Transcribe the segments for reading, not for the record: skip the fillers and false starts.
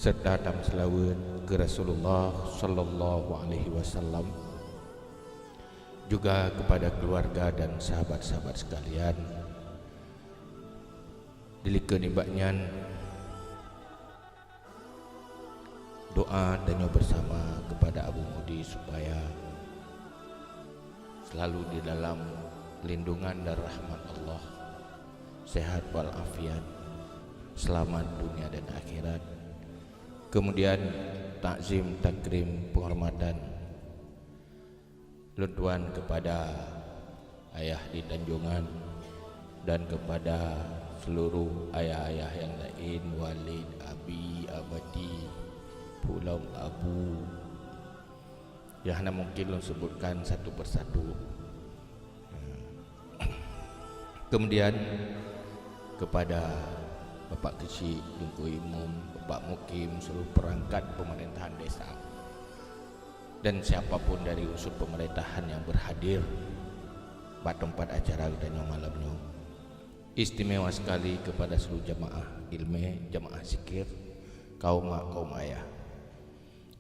serta tam selawat ke Rasulullah sallallahu alaihi wasallam, juga kepada keluarga dan sahabat-sahabat sekalian. Dilika nibaknyan doa dan bersama kepada Abu Mudi supaya selalu di dalam lindungan dan rahmat Allah, sehat walafiat, selamat dunia dan akhirat. Kemudian takzim, takrim, penghormatan luntuan kepada ayah di Tanjungan dan kepada seluruh ayah-ayah yang lain, walid, abi, abadi, pulau abu, yang hanya mungkin lo sebutkan satu persatu. Kemudian kepada Bapak Kecil, Tunku Imam, Bapak Mukim, seluruh perangkat pemerintahan desa dan siapapun dari unsur pemerintahan yang berhadir pada tempat acara kita malamnya. Istimewa sekali kepada seluruh jamaah ilmu, jamaah zikir, kaum mak, kaum ayah,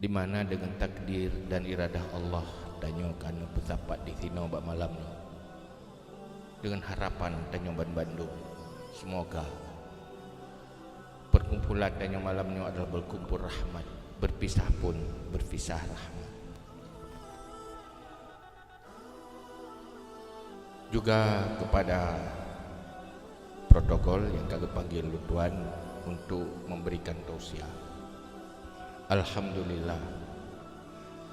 di mana dengan takdir dan iradah Allah danyo kanu bersapat di sini bak malamnya, dengan harapan danyo Bandung, semoga perkumpulan danyo malamnya adalah berkumpul rahmat, berpisah pun berpisah rahmat. Juga kepada protokol yang kami panggil lutuan untuk memberikan tausiah. Alhamdulillah,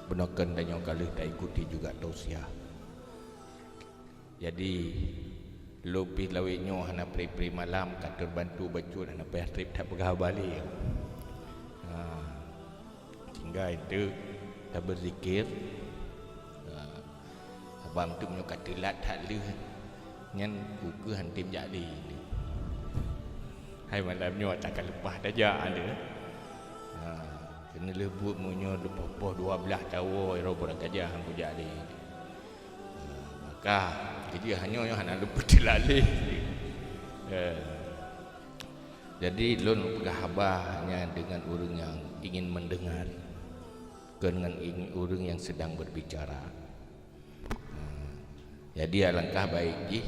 benakan dan yang kali tak ikuti juga tausiah. Jadi lebih lawinyo hana pri-pri malam katur bantu bacu hana payah trip tak pegah balik. Hingga itu tak berzikir. Abang tu menyo katilat tak leh. Nyan buku hantim jadi. Hai malamnya takkan lepas saja ada. Kena lebut munyo depoh 12 tahun ero berakaja hang jadi. Maka jadi hanya hana lebut dilalih. Jadi lon pegah hanya dengan orang yang ingin mendengar, dengan orang yang sedang berbicara. Jadi alangkah baik ji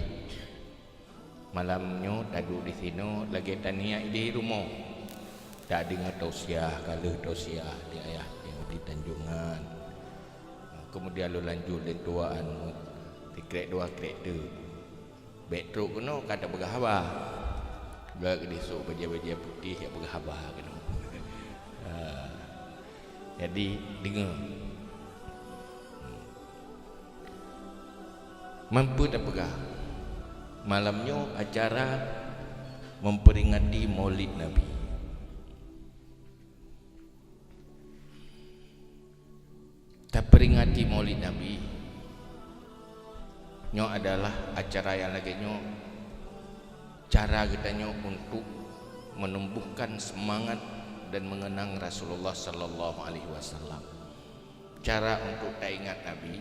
malamnya tadu di sini lagi tania di rumah. Tak dengar tausiah, kalau tausiah di ayah di Tanjungan. Kemudian lo lanjut dan tuaan di krek dua krek tu. Betro kena kata bergahabah. Gak disuk baja-baja putih yang bergahabah kena. Jadi dengar. Mampu tak pegah. Malamnya acara memperingati Maulid Nabi. Tak peringati Maulid Nabi nyo adalah acara yang lagi nyo cara kita nyo untuk menumbuhkan semangat dan mengenang Rasulullah sallallahu alaihi wasallam. Cara untuk tak ingat Nabi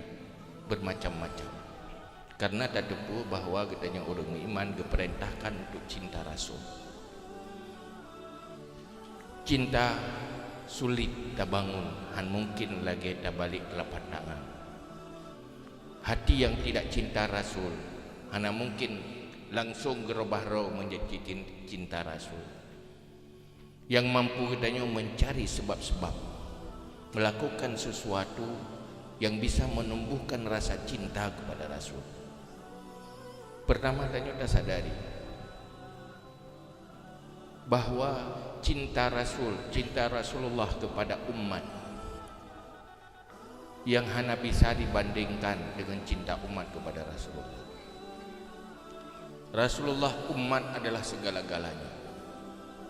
bermacam-macam. Karena tak tepu bahawa kita yang orang iman diperintahkan untuk cinta Rasul. Cinta sulit tak bangun, han mungkin lagi tak balik telapak tangan. Hati yang tidak cinta Rasul, hana mungkin langsung gerobah roh menjadi cinta Rasul. Yang mampu katanya mencari sebab-sebab, melakukan sesuatu yang bisa menumbuhkan rasa cinta kepada Rasul. Pertama tanya dah sadari bahawa cinta Rasulullah kepada umat yang hanya bisa dibandingkan dengan cinta umat kepada Rasulullah. Rasulullah umat adalah segala-galanya.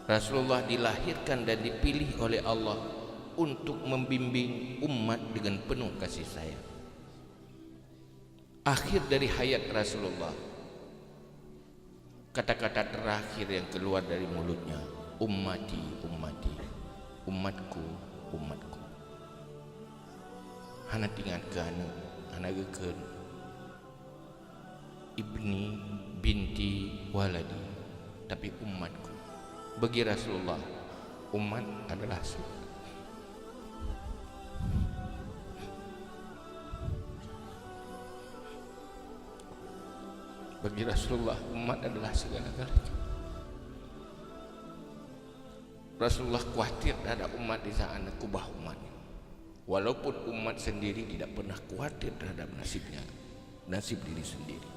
Rasulullah dilahirkan dan dipilih oleh Allah untuk membimbing umat dengan penuh kasih sayang. Akhir dari hayat Rasulullah, kata-kata terakhir yang keluar dari mulutnya, ummati, ummati, umatku, umatku. Hana tinggal ke hana geken ibni, binti, waladi, tapi umatku. Bagi Rasulullah umat adalah segala. Bagi Rasulullah, umat adalah segala-galanya. Rasulullah khawatir terhadap umat di saat kubah umat. Walaupun umat sendiri tidak pernah khawatir terhadap nasibnya, nasib diri sendiri.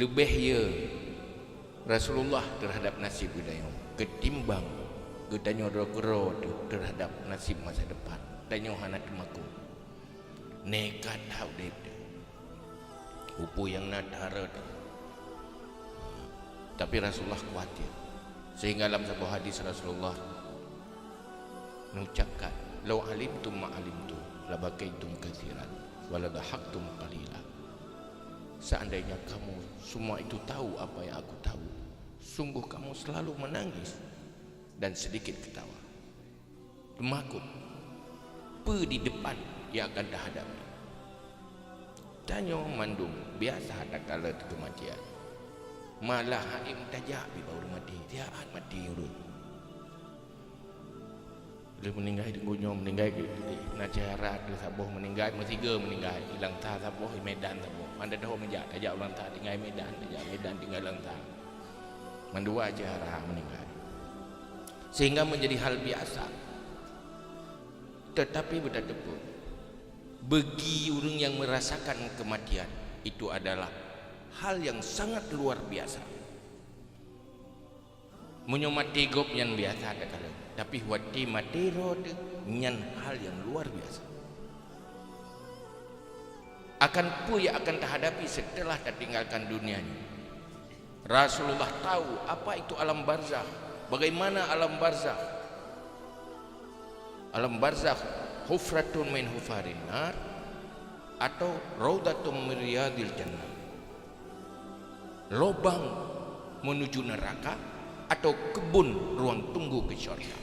Lebih ya Rasulullah terhadap nasib kita ketimbang kita nyorok terhadap nasib masa depan. Tanya anak temaku nekat tahu dia upu yang nadara tu. Tapi Rasulullah khawatir, sehingga dalam sebuah hadis Rasulullah mengucapkan, "Lau alimtum ma alimtu la bakaitum katsiran wa la dhahaktum qalila." Seandainya kamu semua itu tahu apa yang aku tahu, sungguh kamu selalu menangis dan sedikit ketawa. Temakut pe di depan yang akan dihadapi. Tanya mandum biasa tak kala kematian. Malah haim tajak bi baru mati. Dia mati urut. Dia meninggal di Gunung, meninggal di Najarat, di Sabah meninggal, tiga meninggal di Langtar Sabah, di Medan Sabah. Manda dah menjak tajak Langtar tinggal Medan, tajak Medan tinggal Langtar. Mandua Jarak meninggal. Sehingga menjadi hal biasa. Tetapi berdebu bagi orang yang merasakan kematian itu adalah hal yang sangat luar biasa. Menyomati gop yang biasa ada kala, tapi wati mati rod nyan hal yang luar biasa. Akan pu yang akan terhadapi setelah tertinggalkan dunia ini. Rasulullah tahu apa itu alam barzakh, bagaimana alam barzakh. Alam barzakh hufratun min hufarin nar atau raudatum min riyadil jannah. Lobang menuju neraka atau kebun ruang tunggu ke syurga.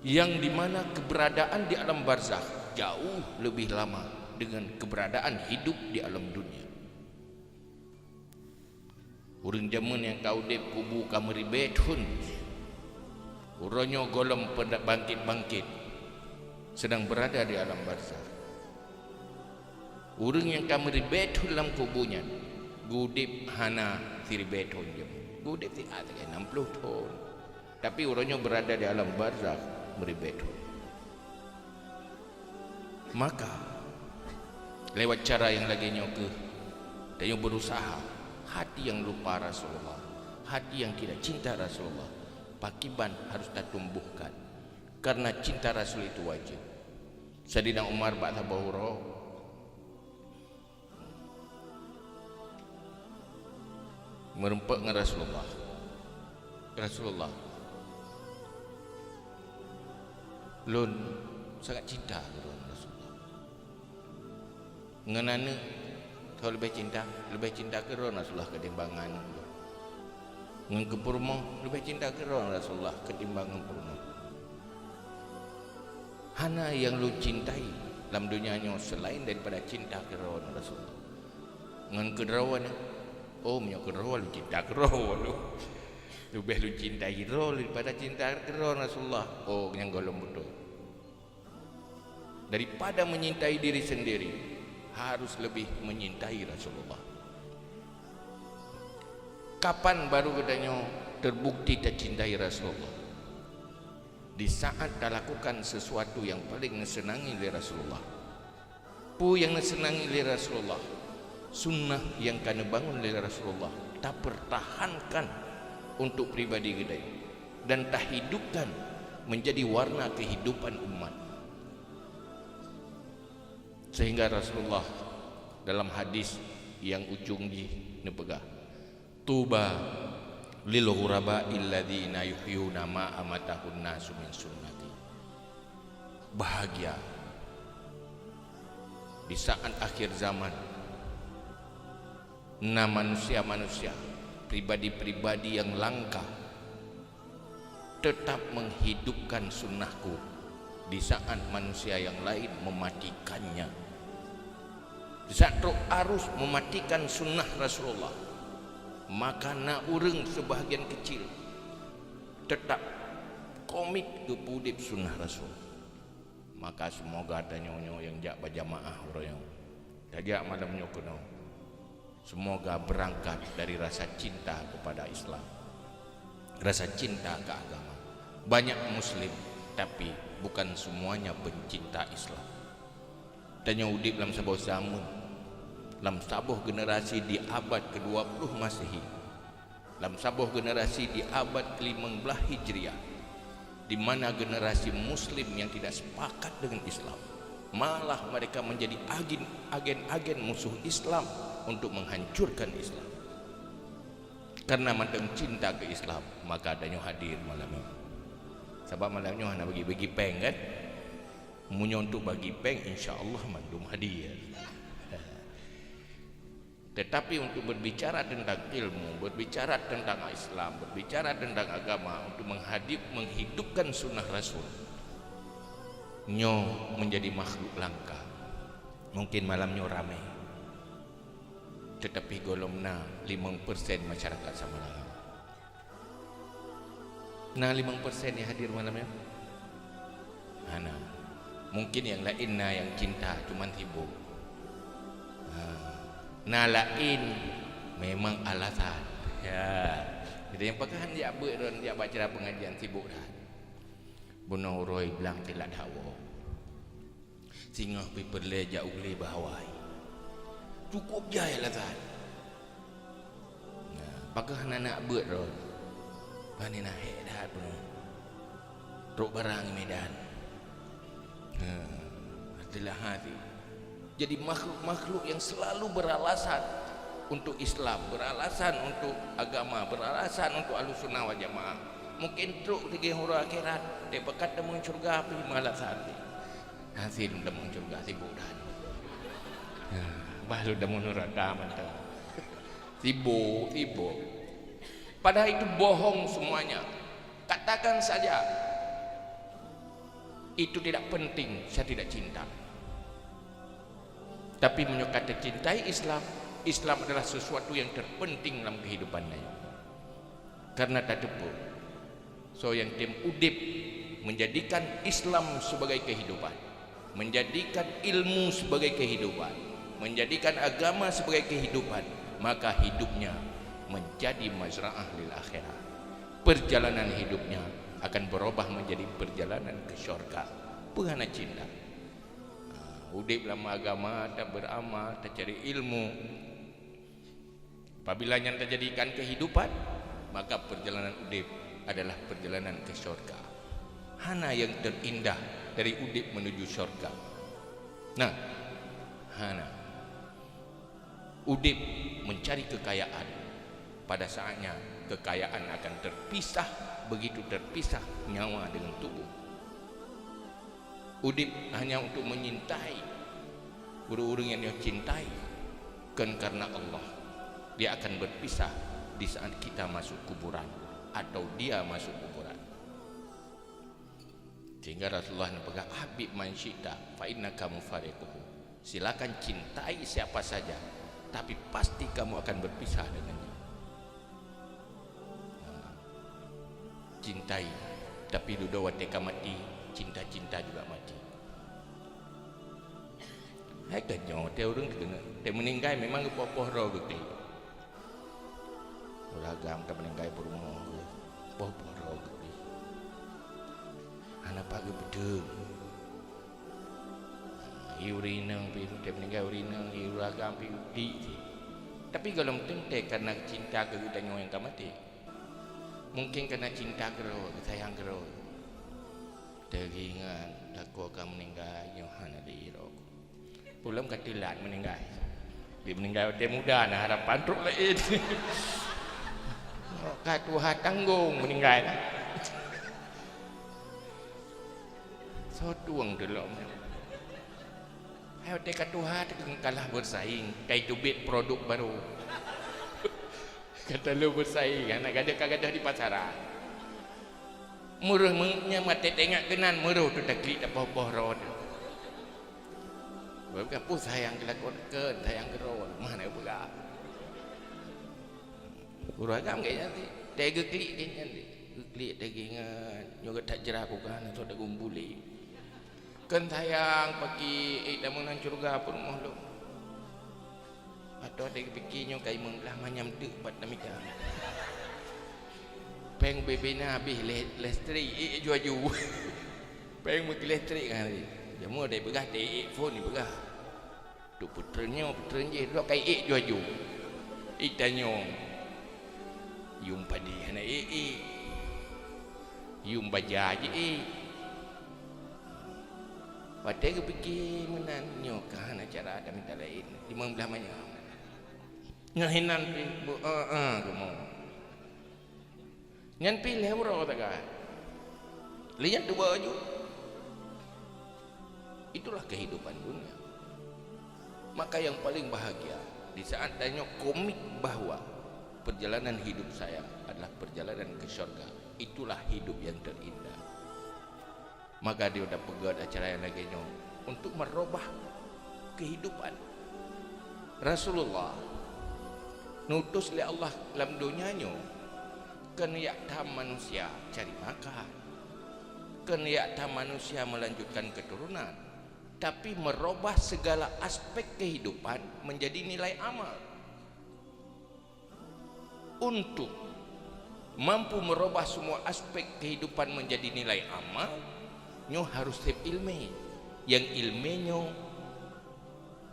Yang dimana keberadaan di alam barzakh jauh lebih lama dengan keberadaan hidup di alam dunia. Urang zaman yang kau dep kubu kamari betun, uronyo golem bangkit-bangkit sedang berada di alam barzakh. Urang yang kamari betun dalam kubunya gudip hana siri betun je. Gudip si ada 60 tahun. Tapi uronyo berada di alam barzakh meribetun. Maka lewat cara yang lagi nyoke dan berusaha, hati yang lupa Rasulullah, hati yang tidak cinta Rasulullah, pakiban harus kita tumbuhkan, karena cinta Rasul itu wajib. Sayyidina Umar ba'da bahura merempak dengan Rasulullah. Rasulullah lun sangat cinta kepada Rasulullah. Ngenana kau lebih cinta ke Rasulullah ketimbangan ngen kepurmo, lebih cinta ke Rasulullah ketimbangan purmo. Hana yang lu cintai dalam dunianya selain daripada cinta ke Rasulullah. Ngen kedrawan, oh punya kedrawan lu cinta ke Rasulullah. Lebih lu cintai Rasul daripada cinta ke Rasulullah. Oh yang golong betul. Daripada menyintai diri sendiri, harus lebih menyintai Rasulullah. Kapan baru katanya terbukti tercintai Rasulullah? Di saat kita lakukan sesuatu yang paling disenangi oleh Rasulullah. Pu yang disenangi oleh Rasulullah, sunnah yang kena bangun oleh Rasulullah, tak pertahankan untuk pribadi kita dan tak hidupkan menjadi warna kehidupan umat. Sehingga Rasulullah dalam hadis yang ujung di nepegah, tuba lil ghuraba illadzina yuhyuna ma amatahun nasu min sunnati. Bahagia di saat akhir zaman, manusia-manusia, pribadi-pribadi yang langka tetap menghidupkan sunnahku di saat manusia yang lain mematikannya. Di saat arus mematikan sunnah Rasulullah, maka nak urang sebahagian kecil tetap komit ke pudip sunnah Rasul. Maka semoga ada nyonya yang jak berjamaah orang yang tajak malam nyokono, semoga berangkat dari rasa cinta kepada Islam, rasa cinta ke agama. Banyak muslim tapi bukan semuanya pencinta Islam. Tanya udip dalam sebuah zaman, dalam sebuah generasi di abad ke-20 Masehi, dalam sebuah generasi di abad ke-15 Hijriah, di mana generasi muslim yang tidak sepakat dengan Islam, malah mereka menjadi agen-agen musuh Islam untuk menghancurkan Islam. Karena mandang cinta ke Islam, maka adanya hadir malam ini. Sebab malamnya hanya bagi peng kan, munyo untuk bagi peng, insya-Allah mandum hadir. Tetapi untuk berbicara tentang ilmu, berbicara tentang Islam, berbicara tentang agama, untuk menghidupkan sunnah Rasul, nyo menjadi makhluk langka. Mungkin malamnya ramai, tetapi golongna 5% masyarakat sama agama. Nah 5% yang hadir malamnya, nah, mungkin yang lainnya yang cinta cuman sibuk. Nah lain memang alasan ya. Jadi yang pekahan dia beron dia baca pengajian sibuk dah. Bunuh Roy bilang telat hawa. Singa pi perle ja uli bahawai. Cukup jaya alasan. Nah, pekahan anak beron. Pani nak dah bunuh. Truk barang Medan. Adalah hati. Jadi makhluk-makhluk yang selalu beralasan untuk Islam, beralasan untuk agama, beralasan untuk Ahlussunnah wal Jamaah. Mungkin truk tiga hura akhirat, dia bekat temu syurga api malah saat hasil temu syurga sibuk dah. Baru temu neraka mantap. Sibuk. Padahal itu bohong semuanya. Katakan saja itu tidak penting, saya tidak cinta. Tapi menyokata cintai Islam, Islam adalah sesuatu yang terpenting dalam kehidupannya. Karena tak tepu. So yang tim udip menjadikan Islam sebagai kehidupan, menjadikan ilmu sebagai kehidupan, menjadikan agama sebagai kehidupan, maka hidupnya menjadi mazra'ah lil akhirah. Perjalanan hidupnya akan berubah menjadi perjalanan ke syurga. Kerana cinta. Udip dalam agama, tak beramal, tak cari ilmu. Apabila yang terjadikan kehidupan, maka perjalanan udip adalah perjalanan ke syurga. Hana yang terindah dari udip menuju syurga. Nah, hana udip mencari kekayaan. Pada saatnya kekayaan akan terpisah, begitu terpisah nyawa dengan tubuh. Udip hanya untuk menyintai orang-orang yang dia cintai, kan karena Allah. Dia akan berpisah di saat kita masuk kuburan atau dia masuk kuburan. Sehingga Rasulullah pegang habib man syi'ta fa innaka mufariquhu. Silakan cintai siapa saja, tapi pasti kamu akan berpisah dengannya. Cintai, tapi duda wateka mati, cinta-cinta juga mati. Hai kanyo, dia orang kena, dia meninggal memang kepopoh roh gede. Uragam tak meninggal berumur, popoh roh gede. Anak pagi bedeng. Urinang piru, dia meninggal urinang, uragam piru di. Tapi kalau tente karena cinta ke udanyo yang mati. Mungkin karena cinta kero, sayang kero. Teringat aku akan meninggal Yohana di Irok. Pulang katilan meninggal. Dia meninggal dia muda nah harapan truk lain. Katuha tanggung meninggal. So tuang dulu. Ayo dia katuha kalah bersaing. Kai tubit produk baru. Kata lu bersaing anak gadah di pasaran. Murah mate tengok kenan murah tu tak klik apa road. Bukan pun sayang kelakon ke sayang kerol mana pula. Uragam kayaknya nanti. Tega klik kayaknya nanti. Klik tega ingat. Nyoga tak jerah aku kan. Atau ada gumbuli. Kan tayang pakai damunan curga pun mohlo. Atau ada fikirnya kai menglah manyam tu buat namika. Peng bebena habis listrik juaju. Peng mesti listrik kan tadi. Jamu ada begah phone ni begah. Tu putranya je tu kai juaju. Itanyo. Yum padi hana Yum baja je Pada ke fikir menanyo kan acara ada minta lain 15 manyam. Ngahinan pi kamu. Nyan pilih bro tak kan. Lihat tu baju. Itulah kehidupan dunia. Maka yang paling bahagia di saat tanya komik bahwa perjalanan hidup saya adalah perjalanan ke syurga. Itulah hidup yang terindah. Maka dia sudah pegat acara yang lainnya untuk merubah kehidupan. Rasulullah nutus oleh Allah dalam dunianya kenyataan manusia cari makan, kenyataan manusia melanjutkan keturunan, tapi merubah segala aspek kehidupan menjadi nilai amal. Untuk mampu merubah semua aspek kehidupan menjadi nilai amal, nyo harus sip ilmu. Yang ilmunya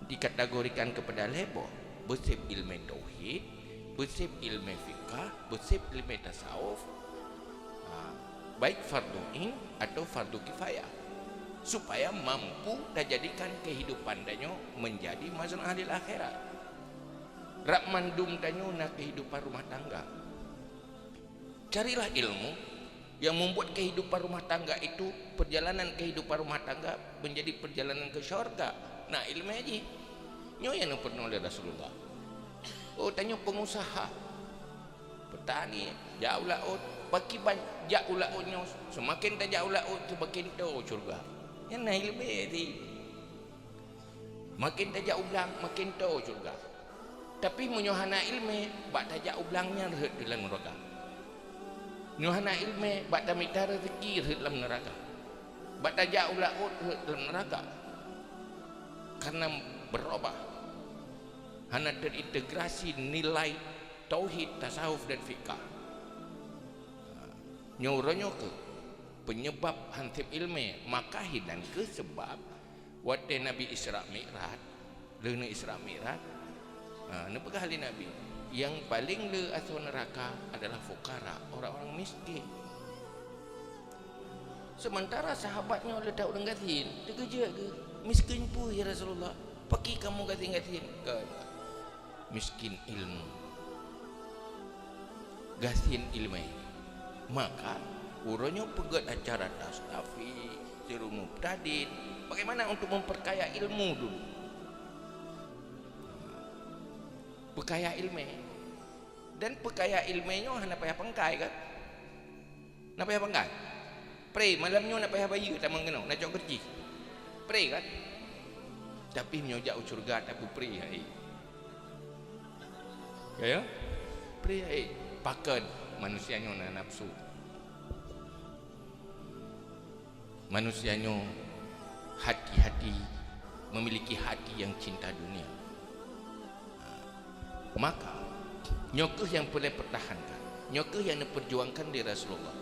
dikategorikan kepada lebo, bersip ilmu tauhid, bersip ilmu fikah, bersip ilmu tasawuf, baik fardu in atau fardu kifayah, supaya mampu dan jadikan kehidupan danyo menjadi masalah di akhirat. Rak mandum danyo na kehidupan rumah tangga. Carilah ilmu yang membuat kehidupan rumah tangga itu, perjalanan kehidupan rumah tangga menjadi perjalanan ke syurga. Nah ilmu aja nyo yang pernah oleh Rasulullah. Oh tanya pengusaha, petani, jauh laut, bagi jauh lautnya, semakin tak jauh laut semakin tahu syurga. Yang nah ilmu aja. Makin tak jauh belang makin tahu syurga. Tapi menyohana ilmu, bak tak jauh belangnya rehat dalam neraka. Nuhana ilmu bak damita rezeki dalam neraka. Bak tajak laut dalam neraka. Karena berubah. Hana terintegrasi nilai tauhid, tasawuf dan fikah. Nyuruhnya ke penyebab hansip ilmu maka hidan ke sebab waktu Nabi Isra Mi'raj, lena Isra Mi'raj, nampak kali Nabi yang paling le asal neraka adalah fukara, orang-orang miskin. Sementara sahabatnya oleh tak orang gatin, dia kerja ke miskin pun ya Rasulullah, pakai kamu gatin-gatin ke miskin ilmu, gatin ilmu. Maka urunnya pegat acara tasawuf, serumu tadin, bagaimana untuk memperkaya ilmu dulu. Pekaya ilmu dan pekaya ilmunya hanya payah pengkai kan, nak payah pengkai, pray malamnya nak payah bayi tak mengenal, nak cok kerji, pray kan, tapi menyojak surga tak pray hai, ya, pray hai, pakan manusianya nak nafsu, manusianya hati-hati memiliki hati yang cinta dunia. Maka nyokeh yang boleh pertahankan, nyokeh yang diperjuangkan di Rasulullah,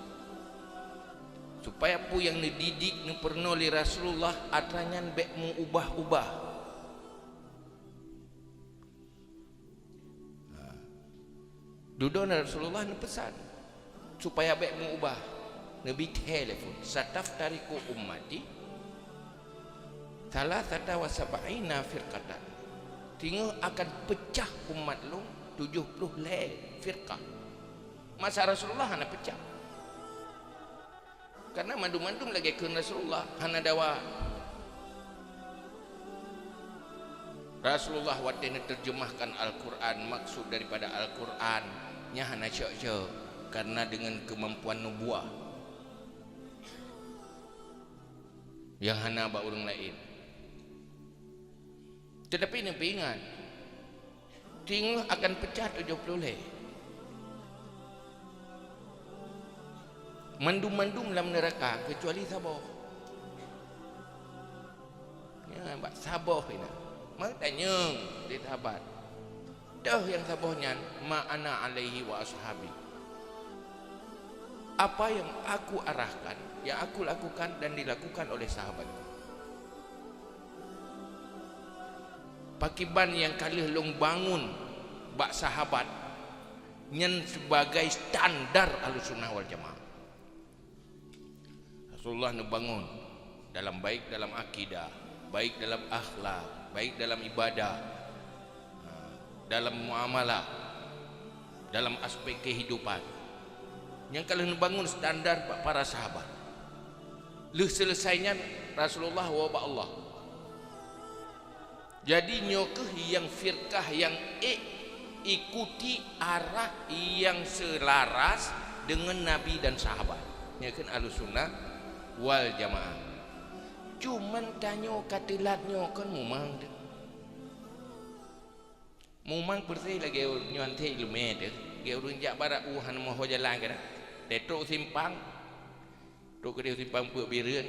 supaya pu yang dididik ni pernah oleh Rasulullah atranyan bekmu ubah-ubah. Duduk Rasulullah ni pesan supaya bekmu ubah. Nabi telefon sataftariku ummati thalathata wa sab'ina firqatan, tinggal akan pecah umat lu 70 firqah. Masa Rasulullah hana pecah. Karena mandum-mandum lagi ke Rasulullah hana dawa. Rasulullah waktu terjemahkan Al-Quran, maksud daripada Al-Quran nya hana syok-syok karena dengan kemampuan nubuah yang hana ba orang lain. Tetapi Nabi ingat tinggal akan pecah 70 mandum-mandum dalam neraka kecuali sabar. Ya, bak sabar ini. Mak tanya dia sahabat. Dah yang sabarnya ma ana alaihi wa ashabi. Apa yang aku arahkan, yang aku lakukan dan dilakukan oleh sahabatku. Pakiban yang kalih long bangun bak sahabat nyen sebagai standar Ahlussunnah wal Jamaah. Rasulullah ngebangun dalam baik dalam akidah, baik dalam akhlak, baik dalam ibadah, dalam muamalah, dalam aspek kehidupan. Yang kalau ngebangun standar para sahabat. Leh selesainya Rasulullah wa Allah. Jadi nyokeh yang firqah yang ikuti arah yang selaras dengan Nabi dan sahabat. Ini kan Ahlussunnah wal Jamaah. Cuman tanya katilatnya kan mumang tu. Mumang bersih lagi nyuante kilometer. Dia runjak barat uhan mau jalan ke dah. Detruk simpang. Truk ke dia simpang buat biren.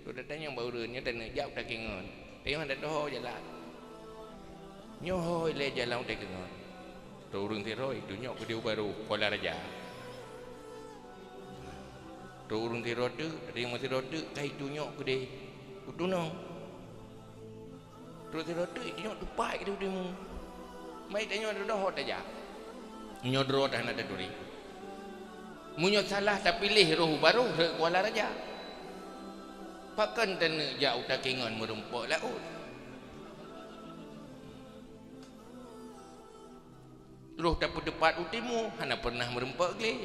Tu datang yang baru nya dan jauh tak kengon. Tengok dah doh jalan. Nyohoi le jalan tak kengon. Turun tiroi tu nyok ke dia baru Kuala Raja. Turun tiroi tu ada yang masih roda kai tu nyok ke dia. Tu no. Turun tiroi tu nyok tu pai ke dia mu. Mai tanya doh tak ja. Nyodro dah nak duri. Munyo salah tak pilih roh baru ke Kuala Raja. Pakan dan jauh tak kengon merempok laut. Roh tak depat utimu, hana pernah merempok gle.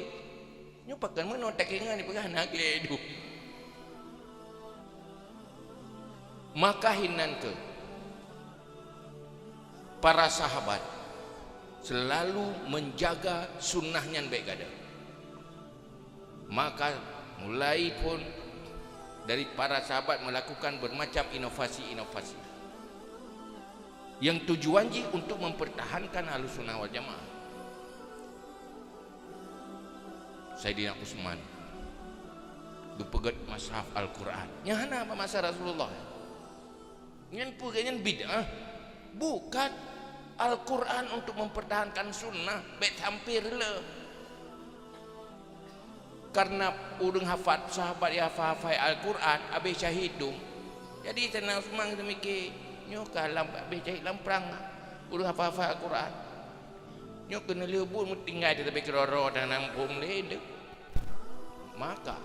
Nyo pakan meno tak kengon ni pegah nak gle du. Maka hinan ke para sahabat selalu menjaga sunnahnya baik gada. Maka mulai pun dari para sahabat melakukan bermacam inovasi-inovasi yang tujuan untuk mempertahankan Ahlussunnah wal Jamaah. Sayyidina Utsman bepegat mushaf Al-Quran. Yang hana apa masa Rasulullah? Yang puganya bid'ah. Bukan Al-Quran untuk mempertahankan sunnah. Bet hampir le. Karena udung hafat sahabat ya hafal Al-Quran habis syahidung. Jadi Sayyidina Utsman kita mikir nyo kalam habis syahid lamprang udung hafal Al-Quran. Nyo kena lebur mu tinggal di tepi keroro dan nampung ledek. Maka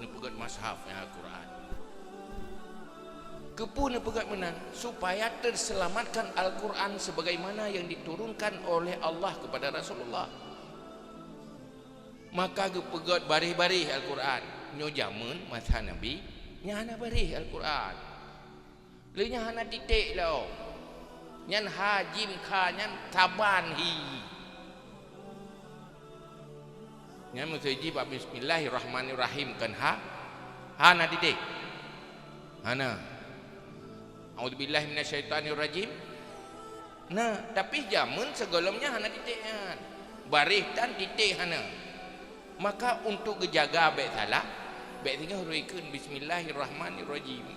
ni pegat mushaf Al-Quran. Kepun ni pegat menan supaya terselamatkan Al-Quran sebagaimana yang diturunkan oleh Allah kepada Rasulullah. Maka kepegat barih-barih Al-Quran. Nyo jaman masa Nabi nya hana barih Al-Quran. Le nya hana titik lao. Nyan hajim kha nyan taban hi. Nyan musaji ba bismillahirrahmanirrahim kan hana titik. Hana. A'udzubillahi minasyaitonirrajim. Nah, tapi jaman segolamnya hana titiknya. Barih dan titik hana. Maka untuk kejaga baik salah, baik tinggal huraikan bismillahirrahmanirrahim.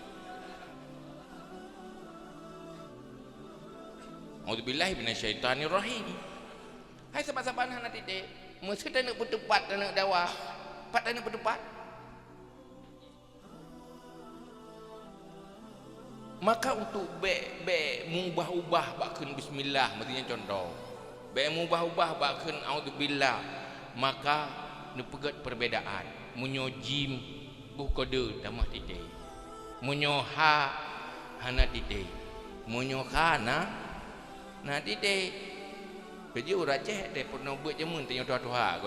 A'udzubillahi minasyaitonirrajim. Hai sahabat-sahabat hana titik. Mesti tak nak bertepat, tak nak dakwah. Pat tak nak bertepat. Maka untuk mengubah-ubah bakun bismillah, maksudnya contoh. Mengubah-ubah bakun a'udzubillah, maka nepegat perbedaan. Munyo jim buh kode tamah titik. Munyo ha hana titik. Munyo kana na titik. Jadi orang Aceh dia pernah buat jamun tanya tuha-tuha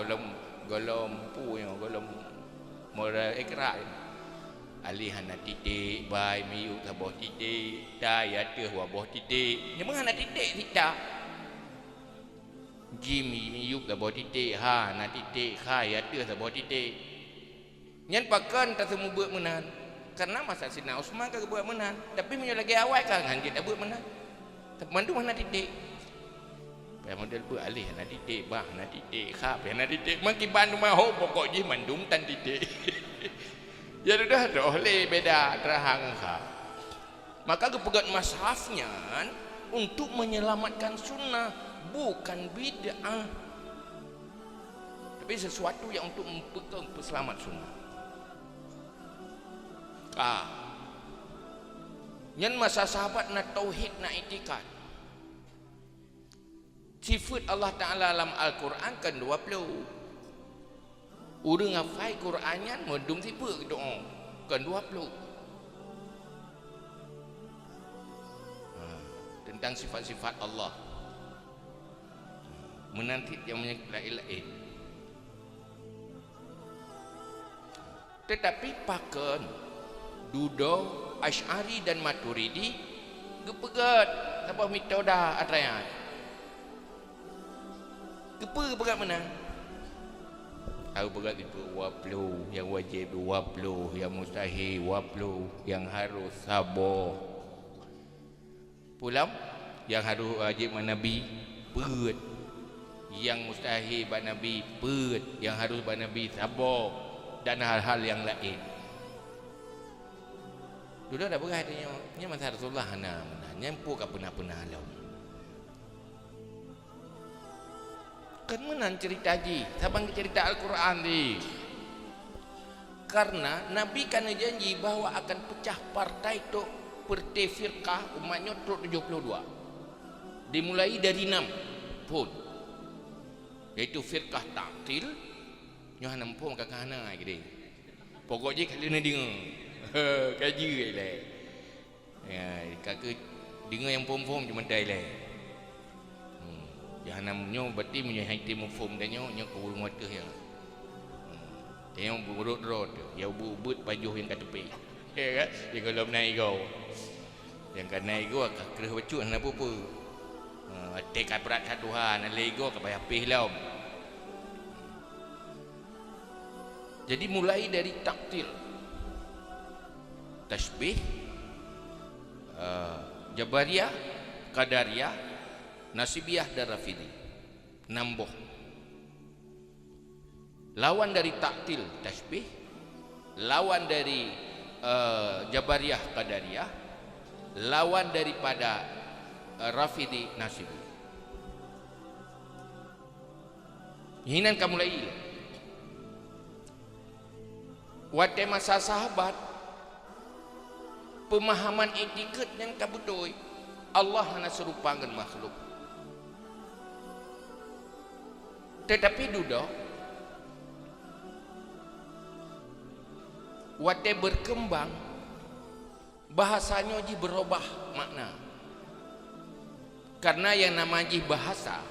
golom punya golom mora ikra. Ali hana titik bai miu tabah titik daya teh wabah titik. Nyemang hana titik tidak. Jim miu tabah titik ha hana titik kha ya teh tabah titik. Nyan pakan tak semua buat menan. Karena masa Sayyidina Utsman kagak buat menan, tapi menyo lagi awal kan kita buat menan. Teman tu mana titik. Pai model beralih nak didik bah, nak didik khap, nak didik makin bandu maho pokok je mandum tan didik. Ya dah oleh beda terang khap. Maka kepegat mashafnya untuk menyelamatkan sunnah, bukan bid'ah. Tapi sesuatu yang untuk mempegang peselamat sunnah. Yang masa sahabat nak tauhid, nak itikad. Sifat Allah Ta'ala dalam Al-Quran kan 20. Urang hafai Qurannya medum tiba doa kan 20. Tentang sifat-sifat Allah. Menanti yang menyekilai. Tetapi pakan Dudo, Asy'ari dan Maturidi gepegat apa metoda atrayat. Gepegat mana? Aku pegat itu 20, yang wajib 20, yang mustahil 20, yang harus sabar. Pulang yang harus wajib Nabi peut, yang mustahil ba Nabi peut, yang harus ba Nabi sabar dan hal-hal yang lain. Dulu dah berkatanya, nya masa Rasulullah nyampu ka pernah lalu. Kan menan cerita ji, sabang cerita Al-Quran di. Karena Nabi kan janji bahwa akan pecah partai tu partai firqah umatnya tu 72. Dimulai dari 6 pun. Yaitu firqah ta'til, nyo hanam pun kakana gede. Pokoknya kalau nak dengar. Kaji lah. Ya, kakak dengar yang pom-pom cuma dai lah. Yang namanya berarti punya hati mufum dan nyo kurung mata yang. Tengok burut-rot, ya ubut baju yang kat tepi. Ya kan? Dia kalau naik kau. Yang kan naik kau akak kerah bacuk nak apa? Tekat berat Tuhan, lego ke payah pih lah. Jadi mulai dari taktil, tasbih, Jabariyah, Qadariyah, Nasibiyah dan Rafidhi. Nambuh. Lawan dari taktil, tasbih, lawan dari Jabariyah, Qadariyah, lawan daripada Rafidhi, Nasibi. Hinan kamu mulai. Waktu masa sahabat, pemahaman etiket yang kabutoi, Allah hanya serupa dengan makhluk. Tetapi duda, waktu berkembang, bahasanya ji berubah makna. Karena yang namanya bahasa,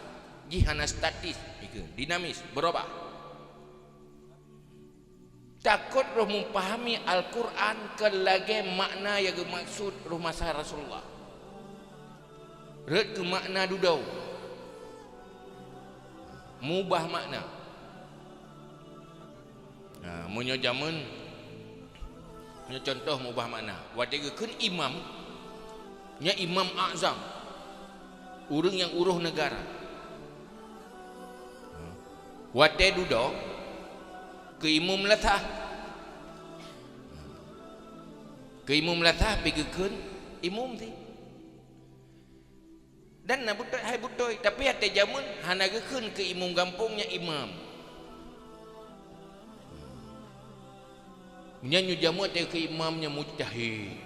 ji hanya statis, dinamis, berubah. Takut roh memahami Al-Quran kelagi makna yang maksud roh masa Rasulullah. Red ke makna dudau. Mubah makna. Nah, munyo zaman, munyo contoh mubah makna. Waktu kan imam, nya imam azam, urang yang uruh negara. Waktu dudau, ke imam latah, ke imam latah begitu imam ti. Dan nak butuh hai butuh, tapi hati jamun hana gekeun ke imam kampungnya imam. Menyanyi jamun hati ke imamnya mujtahid,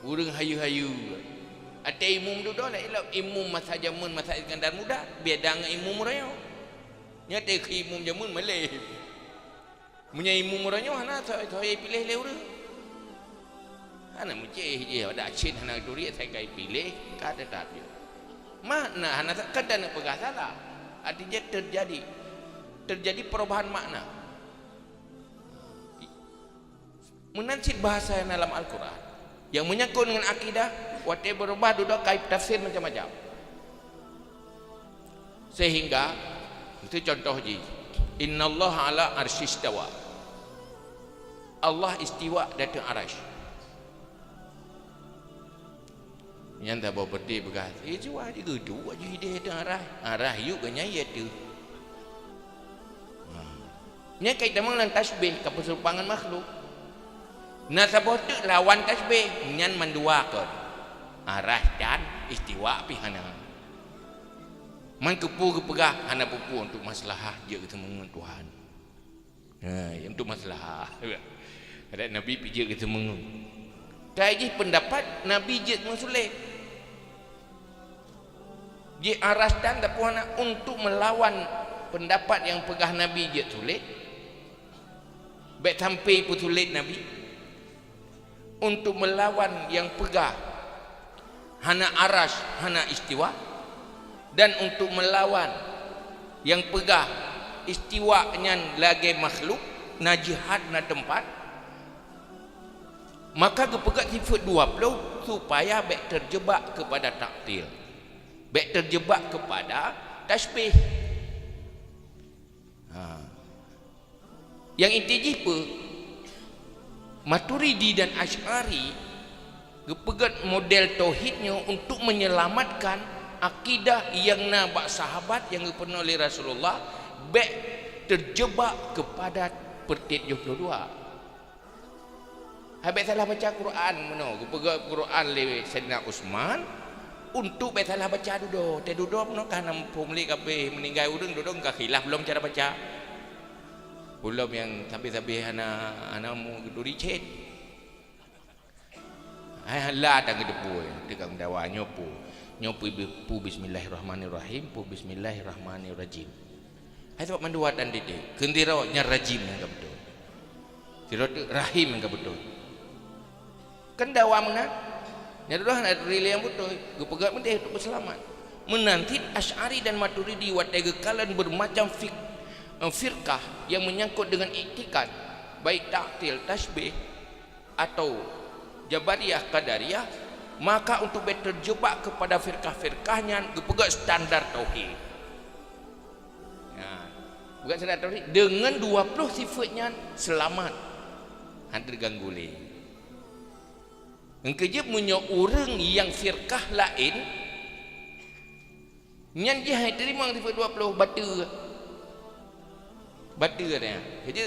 urang hayu-hayu. Hati imam duduk lah elok imam masa jamun masa Iskandar Muda, beda dengan imam raya. Nyata ke imam jamun Malay. Punya imam orangnya hana saya pilih le urang. Hana mucih je ada acin hana duri saya kai pilih kada tapi. Makna hana kada nak pegah salah. Artinya terjadi perubahan makna. Menancit bahasa yang dalam Al-Quran yang menyangkut dengan akidah, waktu berubah duduk kait tafsir macam-macam. Sehingga itu contoh je. Innallaha ala arsyistawa. Allah istiwa di atas arasy. Yang tak bawa peti bekas. Jual je gedu aja ide dah arah yuk ganya ya tu. Nya kait damang lan tasbih ka pesupangan makhluk. Na sabot lawan tasbih nyan mandua kon. Arah dan istiwa pihana. Man kepu kepegah hana pupu untuk maslahah je kita mengun Tuhan. Yang untuk maslahah. Ada Nabi pijak kita mengun. Kaji pendapat Nabi je mensulit. Je aras dan tak puana untuk melawan pendapat yang pegah Nabi je sulit. Baik sampai pun sulit Nabi. Untuk melawan yang pegah hana aras, hana istiwa. Dan untuk melawan yang pegah istiwanya lagi makhluk na jihad na tempat, maka kepegat sifat 20 supaya baik terjebak kepada taktil, baik terjebak kepada tasbih. Yang inti jipa Maturidi dan Asy'ari kepegat model tauhidnya untuk menyelamatkan akidah yang nabak sahabat yang pernah oleh Rasulullah baik terjebak kepada pertit 72. Habis salah baca Quran meno, kepegat Quran le Sayyidina Utsman untuk baik salah baca duduk. Te duduk meno kan nampung li kabeh meninggal udang duduk ka khilaf belum cara baca. Belum yang sampai-sampai ana mu duri cet. Ai hala tak gedepu tegang dawa nyopu. Nyopu bismillahirrahmanirrahim, pu bismillahirrahmanirrahim. Hai sebab mandua dan dede. Kendira nya rajim yang betul. Kira rahim yang betul. Kan dawa menang. Nya dah nak rili yang betul. Gepegat menteh untuk berselamat. Menanti Asy'ari dan Maturidi watega kalan bermacam firqah yang menyangkut dengan iktikad, baik taktil, tasbih atau Jabariyah, Qadariyah, maka untuk terjebak kepada firqah-firqahnya kepegat standar tauhid. Bukan standar tauhid dengan 20 sifatnya selamat. Hadir ganggu le. Engkejep punya orang yang firqah lain nyan dia terima sifat 20 batu dia. Jadi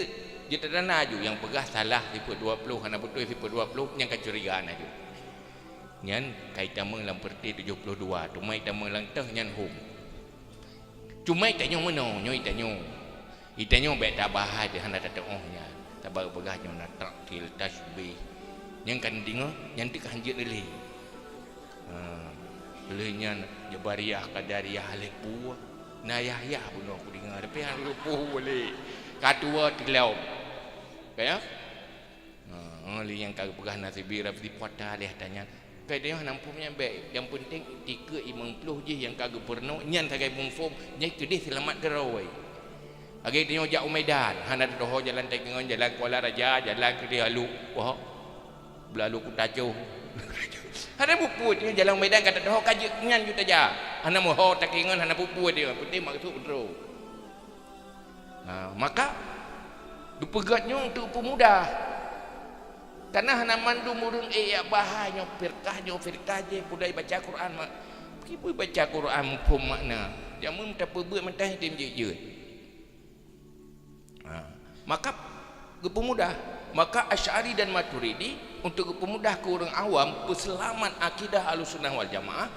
dia tak ada aju yang pegah salah sifat 20 hana betul sifat 20 yang kecurigaan aju. Nyan kaitan dalam perti 72 tumai tama lang teh nyan hum. Cumai tanyo meno nyoi tanyo. Itanyo baik tak bahai dia hana tak ohnya. Tak baru pegah nyo nak taktil tasbih. Yang kan dengar yang tik hanjit lele. Lenya Jabariyah, Qadariyah, Halepu. Na Yahya pun aku dengar tapi hang lupa boleh. Katua tilau. Kaya? Li yang kagak pegah nasibi rafi pota dia tanya. Kaya dia nampungnya baik. Yang penting 350 je yang kagak pernah nyan sagai mumfum nyai kedih selamat gerawai. Agi dia jak Medan, hana doho jalan Tegengon, jalan Kuala Raja, jalan ke dia Halu. Wah. Belalu ku tajuh. Hana pupu dia jalan Medan kata doho kaje nyan juta ja. Hana moho Tegengon hana pupu dia. Penting maksud betul. Maka dipegatnya untuk pemuda. Karena hana mandu murung ya bahaya firqah je budai baca Quran mak. Pergi baca Quran pun makna. Jamun tak perbuat mentah tim je. Maka pemuda, maka Asy'ari dan Maturidi untuk pemuda ke orang awam peselamat akidah Ahlussunnah wal Jamaah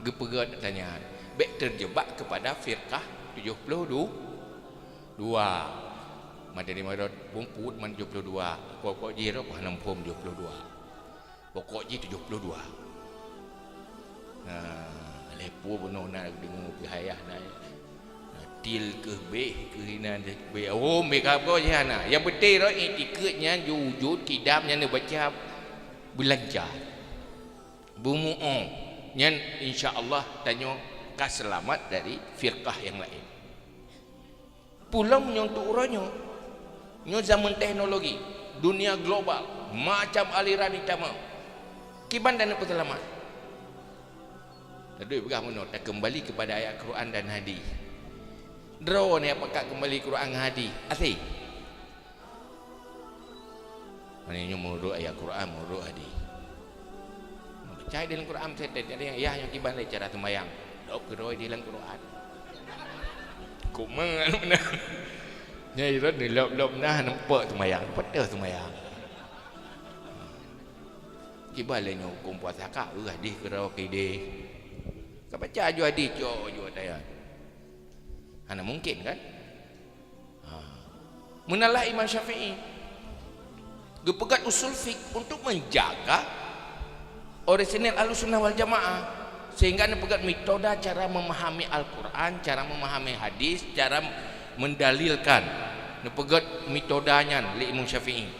gepegat tanya. Baik terjebak kepada firqah 72. Madani marot bumput man 72. Pokok jiro ko hanam pom 72. Pokok ji 72. Lepo bono na dengar pihayah na. Til ke be ke hina be. Oh mereka apa je hana. Yang betul etiketnya wujud kidamnya ne baca belanja. Bumu'ong. Nyan insya-Allah tanya kaselamat dari firqah yang lain. Pulang menyontuk orangnya. Nyo zaman teknologi, dunia global, macam aliran hitam. Kiban dan peselamat. Tadi begah menurut tak kembali kepada ayat Quran dan hadis. Draw ni apakah kembali Quran dan hadis? Asih. Maknanya menurut ayat Quran, menurut hadis. Percaya dalam Quran saya ada yang yang kiban le cara sembahyang. Dok keroi dalam Quran. Kumang mana. Nyai rat ni lop nah nampak sembahyang. Betul sembahyang. Kiban le hukum puasa kak di keroi de. Kau baca ju hadis jo tayar. Ana mungkin kan? Menalah Imam Syafi'i gepegat usul fik untuk menjaga orisinil Ahlussunnah wal Jamaah, sehingga anda pegat metode cara memahami Al-Quran, cara memahami hadis, cara mendalilkan. Anda pegat metodenya li Imam Syafi'i.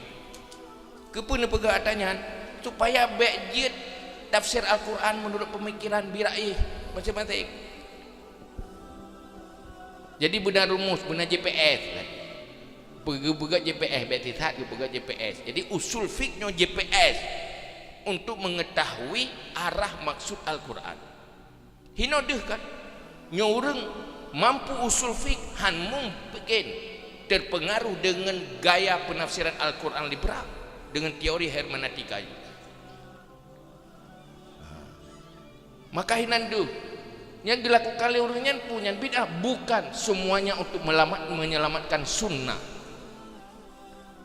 Kepun anda pegat atanya supaya bejit tafsir Al-Quran menurut pemikiran biraih masing-masing. Jadi benar rumus, benar GPS. Pegat GPS, betisat pegat GPS. Jadi usul fiknya GPS untuk mengetahui arah maksud Al-Quran. Hino deh kan nyoreng mampu usul fik han mung bikin terpengaruh dengan gaya penafsiran Al-Quran liberal dengan teori hermeneutika. Maka hinandu yang dilakukan oleh orangnya punya bid'ah bukan semuanya untuk menyelamatkan sunnah,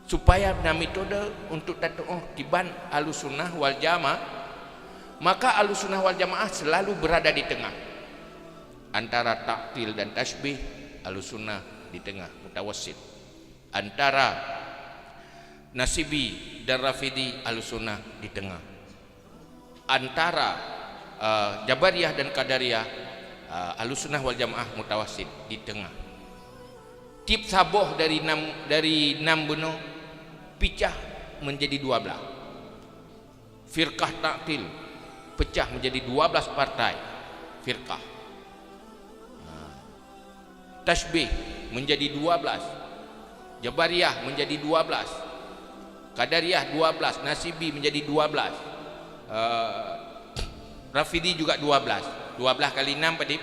supaya metode untuk tiban Ahlussunnah wal Jamaah. Maka Ahlussunnah wal Jamaah selalu berada di tengah antara taktil dan tasbih. Ahlussunnah di tengah mutawassit. Antara Nasibi dan Rafidi, Ahlussunnah di tengah. Antara Jabariyah dan Qadariyah, Ahlussunnah wal Jamaah mutawassit di tengah. Tip saboh dari 6 benua pecah menjadi 12. Firqah taktil pecah menjadi 12 partai firqah. Tasbih menjadi 12. Jabariyah menjadi 12. Qadariyah 12. Nasibi menjadi 12. Rafidi juga 12. 12 kali 6 pada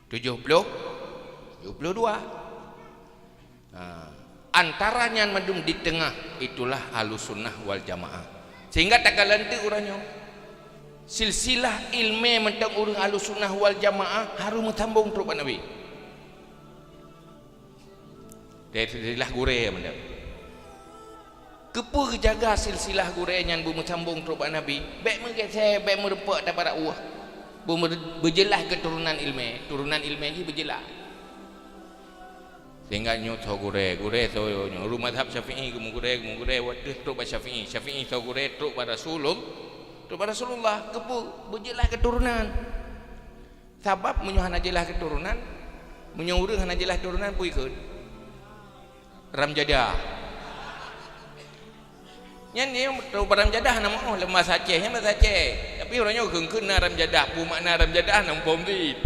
72. Antaranya madum di tengah itulah Ahlussunnah wal Jamaah. Sehingga tak kalanti urangnya silsilah ilmu mentang urang Ahlussunnah wal Jamaah harus mentambung terus Nabi. Silsilah gure mandam. Kepu jaga silsilah gure yang bermusambung terus Nabi. Baik menggesek, baik merempak dapat Allah. Berjelas keturunan ilmu. Turunan ilmu ini berjelas. Sehingga nyut so gure so nyo rumah mazhab Syafi'i gure waktu terus ba Syafi'i so gure terus ba Rasulullah kepu berjelas keturunan. Sebab menyo hana jelas keturunan, menyo urang hana jelas keturunan pun ikut Ramjadah. Nyan ni tu baram jadah nama lemas Aceh nya bahasa Aceh. Tapi orangnya keun na Ramjadah, pu makna Ramjadah nang pom di.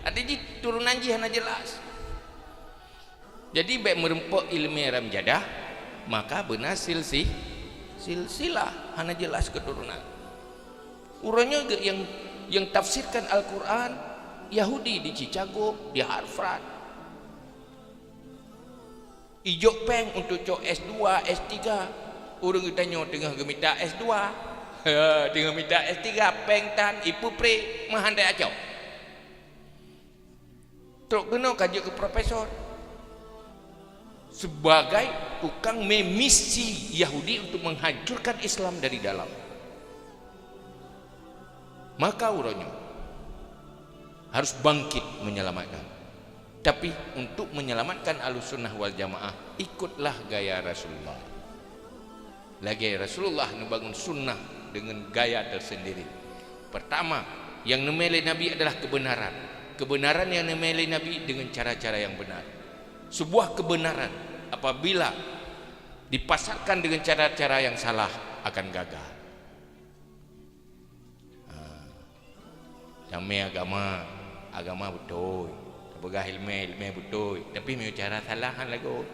Ati ji turunan ji hana jelas. Jadi baik merempak ilmu Ramjadah, maka benar silsilah hana jelas keturunan. Orangnya yang tafsirkan Al-Quran Yahudi di Chicago, di Harvard. Ijok peng untuk cok S2, S3. Orang tanya tengah gemita S2. Tengah minta S3 peng tan ipu pre mahandai acau. Teruk kena kaji ke profesor sebagai tukang memisi Yahudi untuk menghancurkan Islam dari dalam. Maka urangnya harus bangkit menyelamatkan. Tapi untuk menyelamatkan Ahlussunnah wal Jamaah, ikutlah gaya Rasulullah. Lagi Rasulullah membangun sunnah dengan gaya tersendiri. Pertama, yang nemeli Nabi adalah kebenaran. Kebenaran yang nemeli Nabi dengan cara-cara yang benar. Sebuah kebenaran apabila dipasarkan dengan cara-cara yang salah akan gagal. Sampai agama betul, pegah ilmu betul, tapi punya cara salah kan lagu.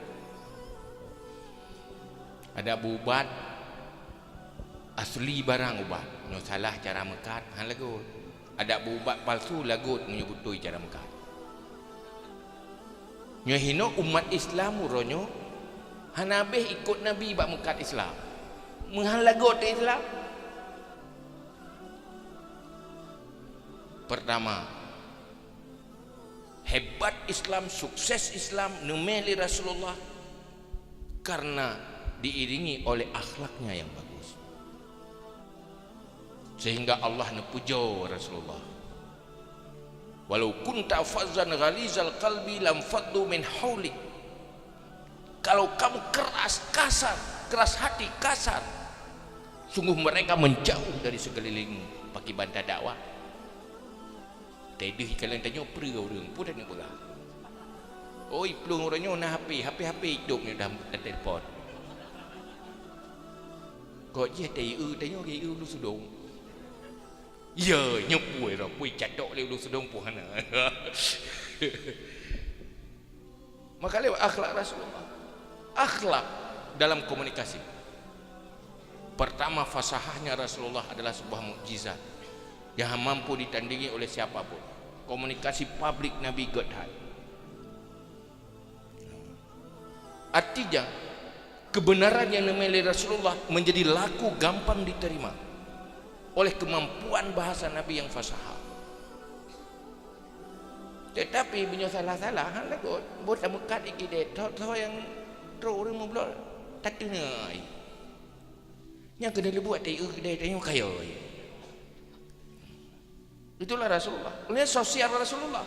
Ada ubat asli barang ubat, punya salah cara mekat kan lagu. Ada ubat palsu lagu punya betul cara mekat. Nyo hino umat Islam uronyo hanabeh ikut Nabi bak mekat Islam. Menghalagot Islam. Pertama, hebat Islam, sukses Islam, nemeli Rasulullah karena diiringi oleh akhlaknya yang bagus. Sehingga Allah puja Rasulullah. Walau kunta fazzan ghalizal qalbi lam faddu min haulik. Kalau kamu keras, kasar, keras hati, kasar, sungguh mereka menjauh dari sekelilingmu. Pakai bantah dakwah. Tadi kalian tanya apa orang pun dah nak berah. Oi, pelung orangnya nak HP hidupnya dah telefon. Kau je tanya ke lu sudong. Ya, nyepui dah, pui catok le lu sudong puhana. Maka lewat akhlak Rasulullah. Akhlak dalam komunikasi. Pertama, fasahahnya Rasulullah adalah sebuah mukjizat yang mampu ditandingi oleh siapapun. Komunikasi publik Nabi Godhad. Artinya kebenaran yang dimiliki Rasulullah menjadi laku gampang diterima oleh kemampuan bahasa Nabi yang fasahah. Tetapi punya salah-salah hang lagut buat mekat iki det tho yang terus orang mublok tak dengar. Yang kena buat dia tanya kaya. Itulah Rasulullah. Ini sosial Rasulullah.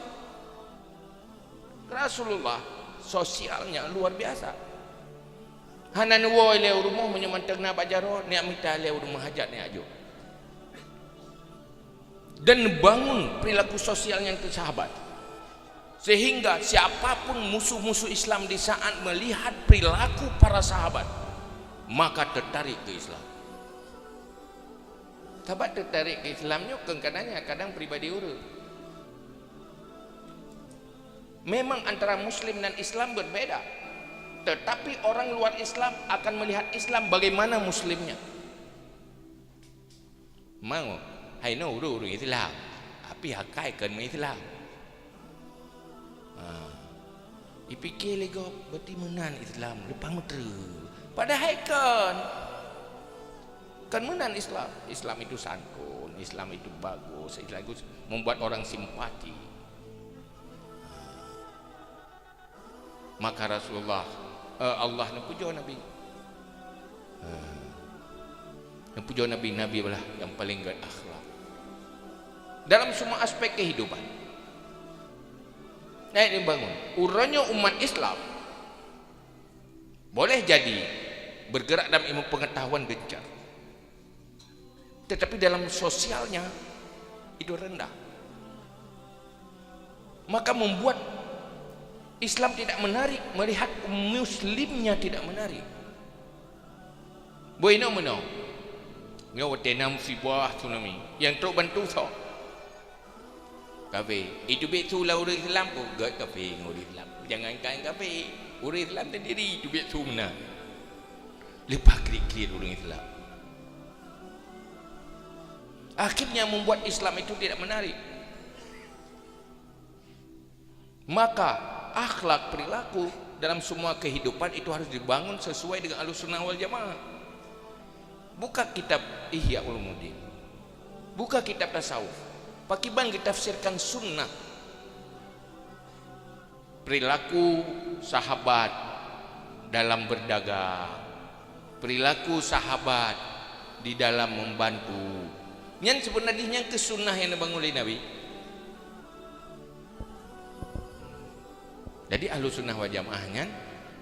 Rasulullah sosialnya luar biasa. Hanan wo le rumah menyemantang na bajaro ni amita le rumah hajat ni ajo. Dan bangun perilaku sosialnya ke sahabat. Sehingga siapapun musuh-musuh Islam di saat melihat perilaku para sahabat maka tertarik ke Islam. Sahabat tertarik ke Islamnya kadang pribadi urut. Memang antara Muslim dan Islam berbeda, tetapi orang luar Islam akan melihat Islam bagaimana Muslimnya. Mau, hai no urut Islam, tapi hakai kan Islam. Dipikir lego berarti menan Islam lepas menteri. Padahal kan menan Islam. Islam itu santun, Islam itu bagus, Islam itu membuat orang simpati. Maka Rasulullah Allah nak puja Nabi. Nak puja Nabi lah yang paling gad akhlak dalam semua aspek kehidupan. Naik dibangun. Urangnya umat Islam boleh jadi bergerak dalam ilmu pengetahuan gencar, tetapi dalam sosialnya itu rendah. Maka membuat Islam tidak menarik, melihat Muslimnya tidak menarik. Bueno meno. Ngau tenam musibah tsunami yang teruk bantu so. Kafe, itu betul lah orang Islam pun gak kafe orang Islam. Jangankan kafe, orang Islam sendiri itu betul mana. Lepas klik-klik orang Islam. Akhirnya membuat Islam itu tidak menarik. Maka akhlak perilaku dalam semua kehidupan itu harus dibangun sesuai dengan Ahlussunnah wal Jamaah. Buka kitab Ihya Ulumuddin, buka kitab tasawuf, pakiban ditafsirkan sunnah. Perilaku sahabat dalam berdagang, perilaku sahabat di dalam membantu. Yang sebenarnya ke sunnah yang dibangun oleh Nabi. Jadi Ahlussunnah wal Jamaahnya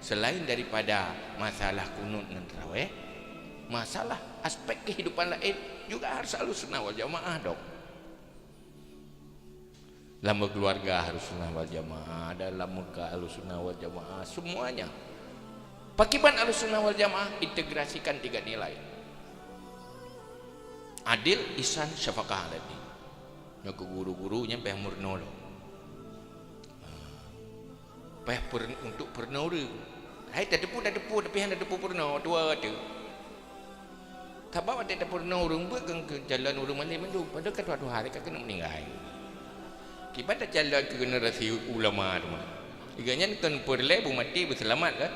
selain daripada masalah kunut dan tarawih, masalah aspek kehidupan lain juga harus Ahlussunnah wal Jamaah dok. Dalam keluarga Ahlussunnah wal Jamaah, dalam muka Ahlussunnah wal Jamaah, semuanya. Pakiban Ahlussunnah wal Jamaah integrasikan 3 nilai: adil, ihsan, syafaqah tadi. Yang ke guru-gurunya payah murno. Payah untuk pernora. Hai dah depu tapi hang dah depu purna tua tu. Tak bawa tak purna urang buat ke jalan urang malam tu. Padahal kat suatu hari kat kena meninggal. Kibat dah jalan ke generasi ulama tu. Iganya kan perle bu mati berselamat kan.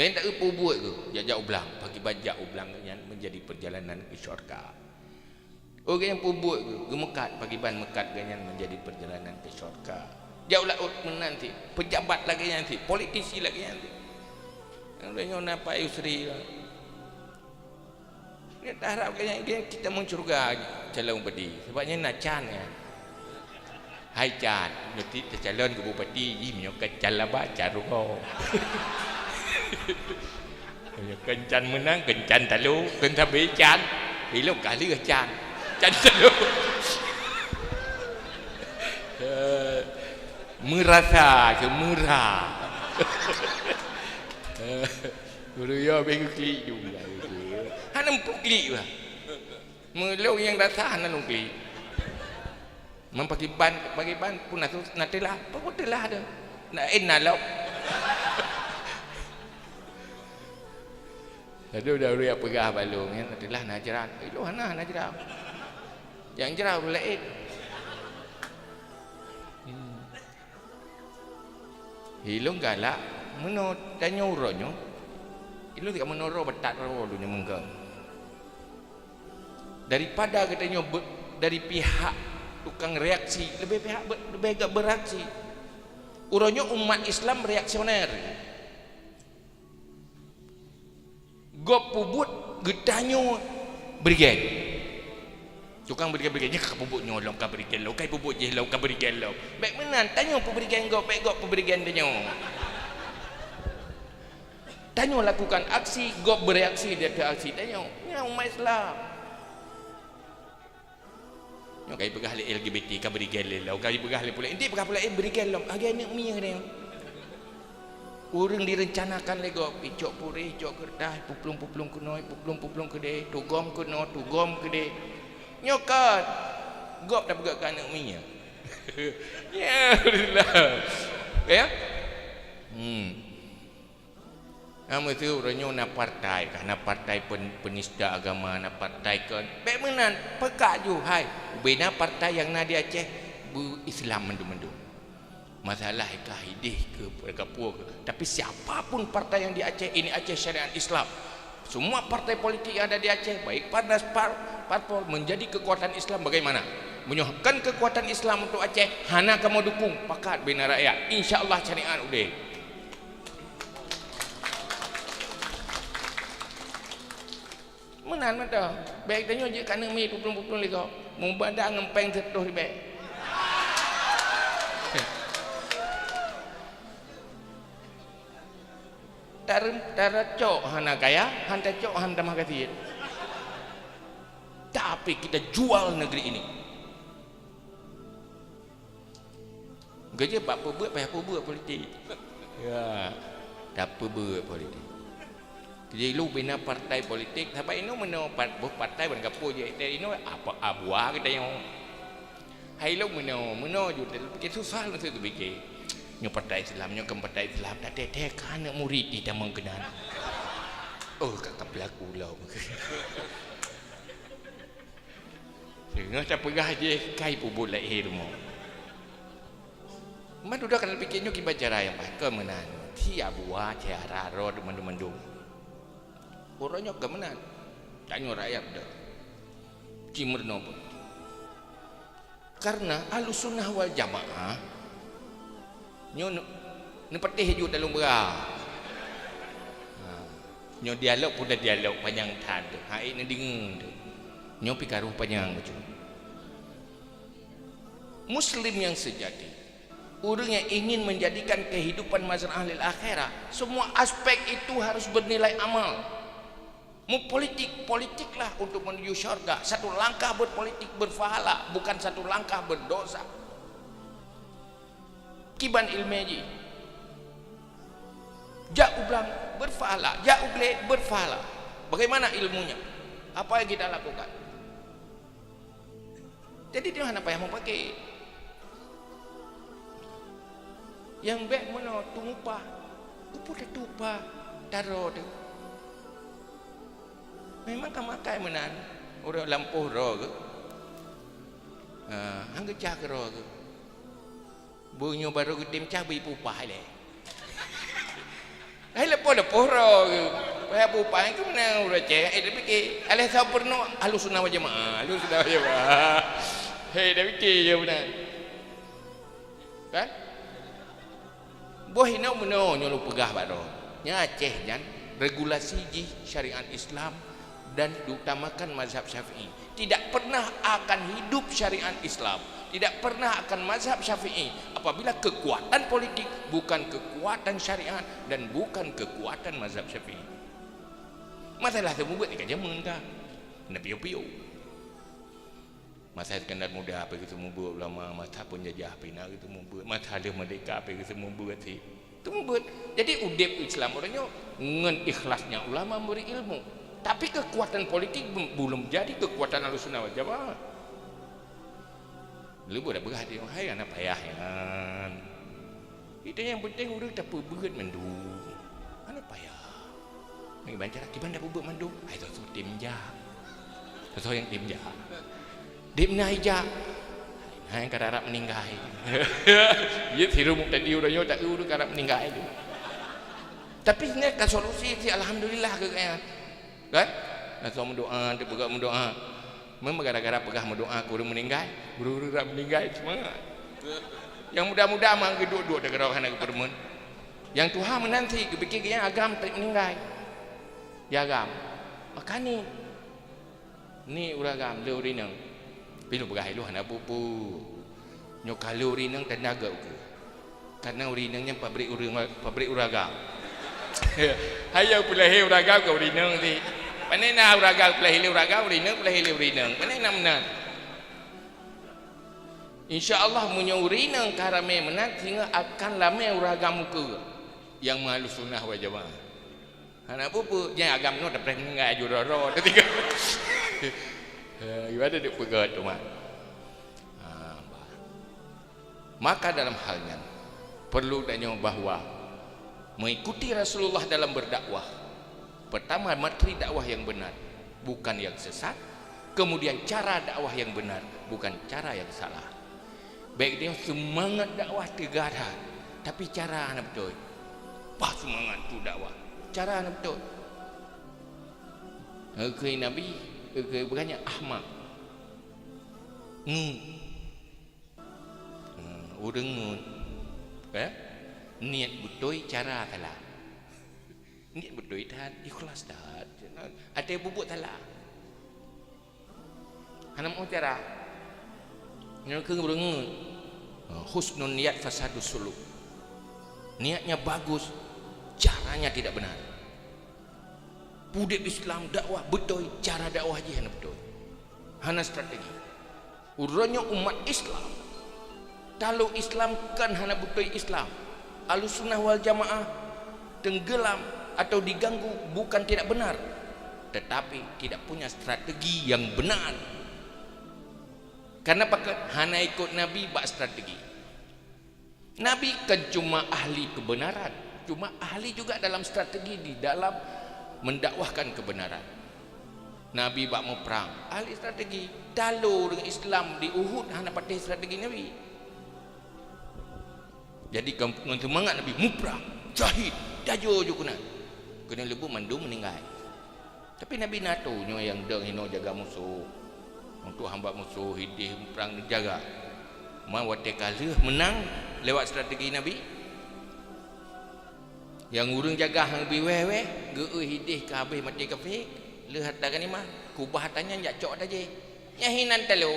Lain tak apa buat ke? Jajak ublang, bagi bajak ublang yang menjadi perjalanan ke syurga. Orang yang pubut gemekat pagi ban mekat ganyan menjadi perjalanan ke syurga. Jauh laut menanti, pejabat lagi nanti, politisi lagi nanti. Yang nampak Yusri lah. Dia tak harap kita mau syurga calon bupati. Sebabnya nak can kan. Hai can, nanti calon ke bupati, ini menyokat calon baca ruko. Kencan menang, kencan talu, kencan becan, belum kali kencan, can talu. Merasa semurah. Guru ya bagi klik juga. Hana empuk klik lah. Melo yang rasa hana klik. Mempaki ban pun natilah, pokoklah ada. Nak enalok. Ada dah dia pegah balung kan, natilah nak jerah. Ilo hana jerah. Yang jerah lain. Hilong galak meno danyo uronyo. Ilo tidak menoro betat ro dunia menggang. Daripada katanya dari pihak tukang reaksi, lebih agak beraksi. Uronyo umat Islam reaksioner. Gop pubut getanyo berigen. Tukang berigen-berigennya kak pubut nyolong ka berigen lo, kai pubut je lo ka berigen lo. Baik menan tanyo pemberigen gop, baik gop pemberigen tanyo. Tanyo lakukan aksi, gop bereaksi dia ke aksi tanyo. Ya umat Islam. Nyo kai pegah le LGBT ka berigen lo, kai pegah le pula. Inti pegah pula berigen lo. Agi anak mi dia. Urang direncanakan le gop, icok purih, icok kertas, puplung-puplung kunoi, puplung-puplung kede, tugom kuno, tugom kede. Nyokat gop dah pegak ke anak minya. Ya Allah. Ya. Nama tu orangnya nak partai kah, nak partai penista agama, nak partai kan. Baik menan pekak ju hai. Bina partai yang nak di Aceh Islam mendu-mendu. Masalah kah hidih ke kapur ke. Tapi siapapun partai yang di Aceh, ini Aceh Syariat Islam. Semua partai politik yang ada di Aceh, baik parpol menjadi kekuatan Islam bagaimana? Menyohkan kekuatan Islam untuk Aceh, hana kamu dukung pakat bina rakyat. Insya-Allah syariat udah. Menan mata. Baik tanya je kana mi puplung-puplung liko. Mumbada ngempeng setuh di baik. Tara cok hana kaya, hanta cok hanta makasih. Tapi kita jual negeri ini. Gaje bab buat payah buat politik. Ya, tak buat politik. Jadi lu bina partai politik, sampai ini meno partai ban gapo je. Ini apa abua kita yang hai lu meno ju kita susah lu tu bikin. Nyo partai Islam, nyo ke partai Islam tak ada kan murid di damang kenan. Oh kakak pelaku lah. Sehingga saya pegah je kai pubul lahir mo. Man udah kan pikirnya ki bacara yang baik ke menan. Si abua cara rod mendu-mendu. Orangnya ke menan. Tanya rakyat dah. Cimrno pun. Karena Ahlussunnah wal Jamaah nyo nepetih ju dalam berah. Nyo dialog pun dah dialog panjang tan tu. Ha ini dengung tu. Nyo pikaruh panjang tu. Muslim yang sejati, orang yang ingin menjadikan kehidupan mazhar ahli akhirah, semua aspek itu harus bernilai amal. Mau politiklah untuk menuju syurga. Satu langkah berpolitik berpahala, bukan satu langkah berdosa. Kiban ilmeji jak ublang berfahala, jak ugle berfahala. Bagaimana ilmunya? Apa yang kita lakukan? Jadi dia apa yang mau pakai? Yang baik mana tungpa, upu dah tupa taro tu. Memang kamakai menan orang lampuh roh ke? Hangga cah ke roh ke? Bunyo baru gedim cah beri pupah le. Hai lepo roh ke? Payah pupai ke mana udah cek. Dia fikir. Alah saya pernah Ahlus Sunnah wal Jamaah. Ahlus Sunnah wal Jamaah. Hei, dia fikir je benar. Kan? Boh hina benar nyuruh pegah baro. Nya Aceh jan regulasi ji syariat Islam dan diutamakan mazhab Syafi'i. Tidak pernah akan hidup syariat Islam, tidak pernah akan mazhab Syafi'i apabila kekuatan politik bukan kekuatan syariat dan bukan kekuatan mazhab Syafi'i. Masalah semua buat ikan jaman kah? Kena piu-piu. Masa sekandar muda apa ke semua buat ulama, masa penjajah pina ke semua buat, masa ada merdeka apa ke semua buat sih. Itu membuat. Jadi udip Islam orangnya ngen ikhlasnya ulama beri ilmu. Tapi kekuatan politik belum jadi kekuatan Ahlus Sunnah wal Jamaah. Lu boleh berhati, hai anak payah kan. Itu yang penting urang tak berat mendung. Anak payah. Ni bancar gimana bubuk mendung? Ai tu tim jah. Tu yang tim jah. Dim naija. Hai kadang meninggal. Ya thiru tadi urangnya tak urang kadang meninggal itu. Tapi ni kan solusi si alhamdulillah ke kan. Kan? Asal mendoa, dia pegang mendoa. Memang gara-gara pegah mendoa kurang meninggal, buru-buru tak meninggal semangat. Yang muda-muda mah duduk-duduk dekat orang nak permen. Yang Tuhan menanti kepikir yang agam tak meninggal. Ya agam. Maka ni uragam le urinang. Pilu pegah lu hana pupu. Nyokal urinang tenaga ke. Karena urinangnya pabrik uragam. Hayau pula he uragam ke urinang ni. Mana nak uragam pula he uragam urinang pula he urinang. Mana nak menang? InsyaAllah punya urinang karame menang sehingga akan lama uragam muka yang Ahlus Sunnah wal Jamaah. Anak pupu jangan agam no dapat mengai juroro ketiga. Gimana dia pegat tu mak. Maka dalam halnya perlu adanya bahawa mengikuti Rasulullah dalam berdakwah. Pertama materi dakwah yang benar, bukan yang sesat. Kemudian cara dakwah yang benar, bukan cara yang salah. Baik dia semangat dakwah tegara, tapi cara anak betul. Pas semangat tu dakwah, cara anak betul. Ke Nabi, ke bukannya ahmak. Orang niat betul cara salah. Niat betul dan ikhlas dah. Ada bubuk salah. Hana mau cara. Yang ke berengut. Husnun niat fasadus suluk. Niatnya bagus, caranya tidak benar. Budek Islam dakwah betul, cara dakwah je hana betul. Hana strategi. Urangnya umat Islam. Kalau Islam kan hana betul Islam. Ahlus Sunnah wal Jamaah tenggelam atau diganggu bukan tidak benar, tetapi tidak punya strategi yang benar. Karena pakai hana ikut Nabi bak strategi. Nabi kan cuma ahli kebenaran, cuma ahli juga dalam strategi di dalam mendakwahkan kebenaran. Nabi bak mau perang, ahli strategi. Dalu dengan Islam di Uhud hana pakai strategi Nabi. Jadi kampungan semangat Nabi muprang, jahid, dajo je kena lebu mandum meninggal. Tapi Nabi NATO nya yang deng hino jaga musuh. Untuk hamba musuh hidih perang jaga. Mawate kalah menang lewat strategi Nabi. Yang urang jaga hang lebih wewe, geu hidih ka habis mati kafir. Lihat dah ni mah, kubah tanya jak cok dah je. Nya hinan telu.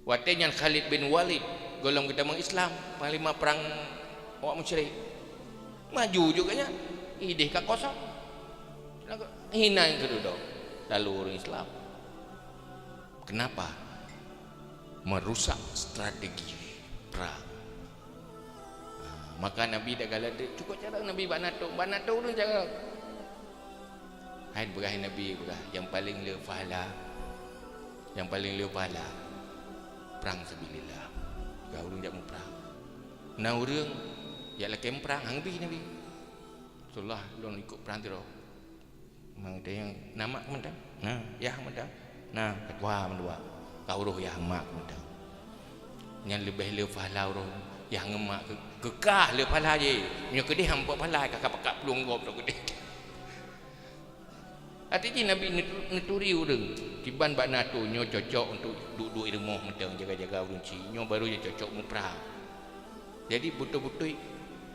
Wate yang Khalid bin Walid golong kita mengislam panglima perang awak musyrik. Maju juga nya. Hidih ka kosong. Hina yang kedua lalu orang Islam. Kenapa? Merusak strategi perang. Maka Nabi dah galak cukup cara Nabi banato orang cara. Hai berah Nabi berah yang paling le pahala. Yang paling le pahala perang sabilillah. Kau urang jak mu perang. Nah urang ya lakem perang hang bi Nabi. Rasulullah long ikut perang tu. Mang dia yang nama mentang. Nah, ya mentang. Nah, ketua mendua. Kau roh yang mak mentang. Yang lebih le pahala roh yang ngemak kekah le pahala je. Nya kedih hampa pahala kakak pakak pelung gop tu kedih. Artinya Nabi neturi orang tiban bak natu nyo cocok untuk duduk di rumah mentang jaga-jaga runci nyo baru je cocok muprah. Jadi betul-betul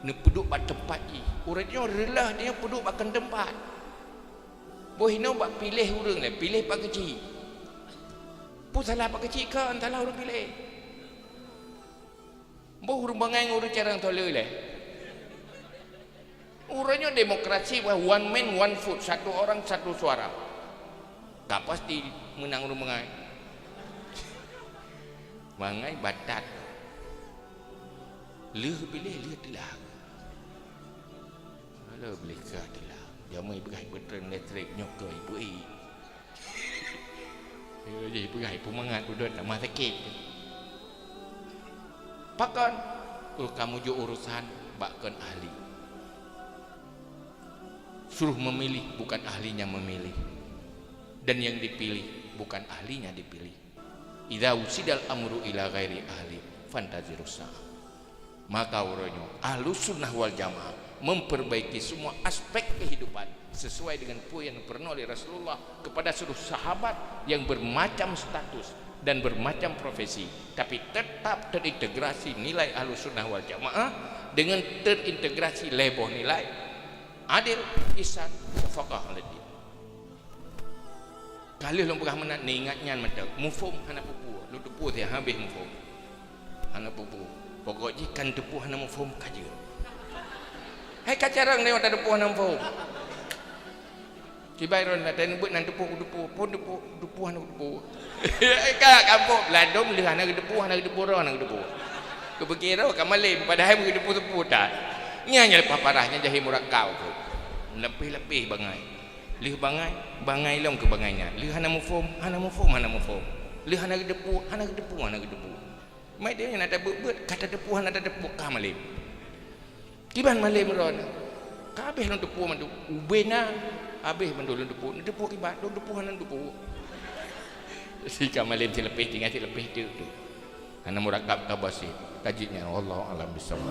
ne peduk bak tempat ji. Urangnya relah dia peduk bakkan tempat. Bohino bak pilih urang le, pilih pak kecil. Pu salah pak kecil kan salah urang pilih. Boh urang bangai urang carang tole le. Urangnya demokrasi one man one vote, satu orang satu suara. Tak pasti menang urang bangai. Bangai batat. Leh pilih leh telah. Kalau boleh kah telah. Jamai pegai betren elektrik nyokoi bui. Jadi pegai pemangat udut nama sakit. Pakan kamu jo urusan bakkan ahli. Suruh memilih bukan ahlinya memilih. Dan yang dipilih bukan ahlinya dipilih. Idza usidal amru ila ghairi ahli fantazirus sa'a. Maka urangnya Ahlus Sunnah wal Jamaah memperbaiki semua aspek kehidupan sesuai dengan poin yang pernah oleh Rasulullah kepada seluruh sahabat yang bermacam status dan bermacam profesi, tapi tetap terintegrasi nilai Ahlus Sunnah wal Jamaah dengan terintegrasi leboh nilai adil, ihsan, syafaqah ladin. Kalau lu pernah menat ni ingatnya macam mufum hana pupu, lu depu dia habis mufum hana pupu. Pokoknya kan depu hana mufum kaje. Hai kacarang ni ada depu hana mufum. Kibairon nak dan buat nan depu pun depu hana depu. Kak kampung ladom leh hana depu ro hana depu. Kebekira kamalim padahal depu tepu tak. Nya paparahnya jahi murak kau tu. Lebih bangai. Lih bangai long ke bangainya. Lih hana mufum. Lih hana depu. Mai dia nak ada buat kata depu hana ada depu kamalim. Kiban malim ron. Kabeh long depu mandu. Ubena habis mandu long depu kibat long depu hana depu. Si kamalim si lebih tinggal si lebih tu. Hana murakab tabasi. Kajinya Allah alam bisawab.